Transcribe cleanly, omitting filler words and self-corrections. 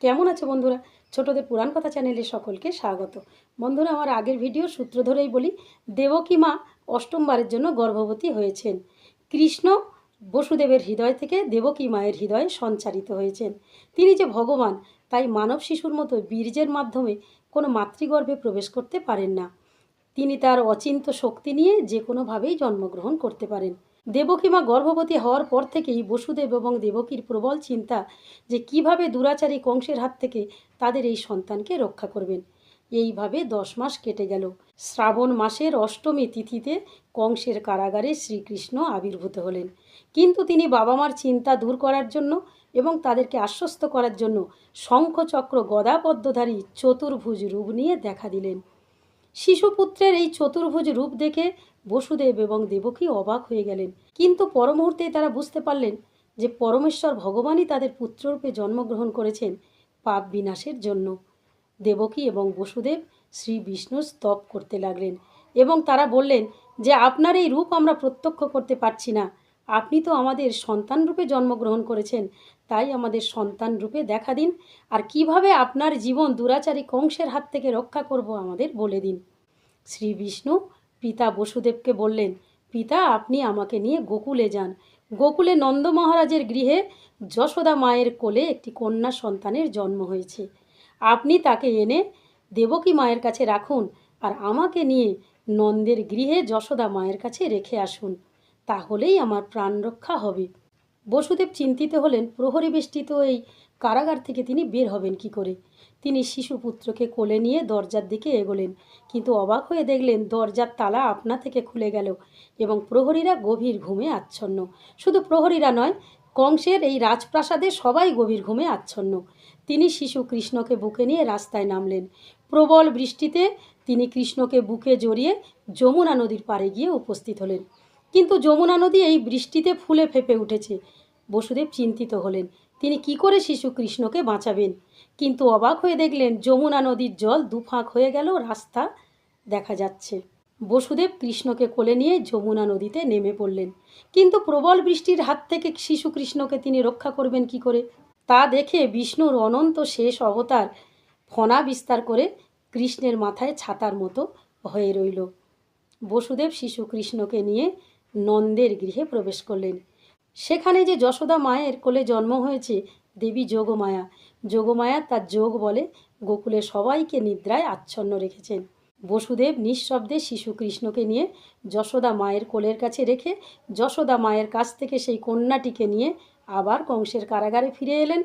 কেমন আছে বন্ধুরা? ছোটদের পুরাণ কথা চ্যানেলে সকলকে স্বাগত। বন্ধুরা, আমার আগের ভিডিওর সূত্র ধরেই বলি, দেবকী মা অষ্টমবারের জন্য গর্ভবতী হয়েছেন। কৃষ্ণ বসুদেবের হৃদয় থেকে দেবকী মায়ের হৃদয়ে সঞ্চারিত হয়েছেন। তিনি যে ভগবান, তাই মানব শিশুর মতো বীর্যের মাধ্যমে কোনো মাতৃগর্ভে প্রবেশ করতে পারেন না। তিনি তার অচিন্ত্য শক্তি নিয়ে যে কোনোভাবেই জন্মগ্রহণ করতে পারেন। দেবকী মা গর্ভবতী হওয়ার পর থেকেই বসুদেব এবং দেবকীর প্রবল চিন্তা যে কিভাবে দুরাচারী কংসের হাত থেকে তাদের এই সন্তানকে রক্ষা করবেন। এইভাবে 10 মাস কেটে গেল। শ্রাবণ মাসের অষ্টমী তিথিতে কংসের কারাগারে শ্রীকৃষ্ণ আবির্ভূত হলেন। কিন্তু তিনি বাবা মার চিন্তা দূর করার জন্য এবং তাদেরকে আশ্বস্ত করার জন্য শঙ্খচক্র গদা পদ্মধারী চতুর্ভুজ রূপ নিয়ে দেখা দিলেন। শিশুপুত্রের এই চতুর্ভুজ রূপ দেখে বসুদেব এবং দেবকী অবাক হয়ে গেলেন। কিন্তু পর মুহূর্তেই তারা বুঝতে পারলেন যে পরমেশ্বর ভগবানই তাদের পুত্ররূপে জন্মগ্রহণ করেছেন পাপ বিনাশের জন্য। দেবকী এবং বসুদেব শ্রী বিষ্ণুর স্তব করতে লাগলেন এবং তারা বললেন যে আপনার এই রূপ আমরা প্রত্যক্ষ করতে পারছি না। আপনি তো আমাদের সন্তান রূপে জন্মগ্রহণ করেছেন, তাই আমাদের সন্তান রূপে দেখা দিন, আর কিভাবে আপনার জীবন দুরাচারী কংসের হাত থেকে রক্ষা করব আমাদের বলে দিন। শ্রী বিষ্ণু পিতা বসুদেবকে বললেন, পিতা, আপনি আমাকে নিয়ে গোকুলে যান। গোকুলে নন্দ মহারাজের গৃহে যশোদা মায়ের কোলে একটি কন্যা সন্তানের জন্ম হয়েছে। আপনি তাকে এনে দেবকী মায়ের কাছে রাখুন আর আমাকে নিয়ে নন্দের গৃহে যশোদা মায়ের কাছে রেখে আসুন, তাহলেই আমার প্রাণ রক্ষা হবে। বসুদেব চিন্তিত হলেন, প্রহরী বেষ্টিত এই কারাগার থেকে তিনি বের হবেন কি করে। তিনি শিশুপুত্রকে কোলে নিয়ে দরজার দিকে এগোলেন, কিন্তু অবাক হয়ে দেখলেন দরজার তালা আপনা থেকে খুলে গেল এবং প্রহরীরা গভীর ঘুমে আচ্ছন্ন। শুধু প্রহরীরা নয়, কংসের এই রাজপ্রাসাদে সবাই গভীর ঘুমে আচ্ছন্ন। তিনি শিশু কৃষ্ণকে বুকে নিয়ে রাস্তায় নামলেন। প্রবল বৃষ্টিতে তিনি কৃষ্ণকে বুকে জড়িয়ে যমুনা নদীর পাড়ে গিয়ে উপস্থিত হলেন। কিন্তু যমুনা নদী এই বৃষ্টিতে ফুলে ফেঁপে উঠেছে। বসুদেব চিন্তিত হলেন, তিনি কি করে শিশু কৃষ্ণকে বাঁচাবেন। কিন্তু অবাক হয়ে দেখলেন যমুনা নদীর জল দুফাঁক হয়ে গেল, রাস্তা দেখা যাচ্ছে। বসুদেব কৃষ্ণকে কোলে নিয়ে যমুনা নদীতে নেমে পড়লেন। কিন্তু প্রবল বৃষ্টির হাত থেকে শিশু কৃষ্ণকে তিনি রক্ষা করবেন কি করে। তা দেখে বিষ্ণুর অনন্ত শেষ অবতার ফণা বিস্তার করে কৃষ্ণের মাথায় ছাতার মতো হয়ে রইল। বসুদেব শিশু কৃষ্ণকে নিয়ে নন্দের গৃহে প্রবেশ করলেন। সেখানে যে যশোদা মায়ের কোলে জন্ম হয়েছে দেবী যোগমায়া। যোগমায়া তার যোগ বলে গোকুলে সবাইকে নিদ্রায় আচ্ছন্ন রেখেছেন। বসুদেব নিঃশব্দে শিশু কৃষ্ণকে নিয়ে যশোদা মায়ের কোলের কাছে রেখে যশোদা মায়ের কাছ থেকে সেই কন্যাটিকে নিয়ে আবার কংসের কারাগারে ফিরে এলেন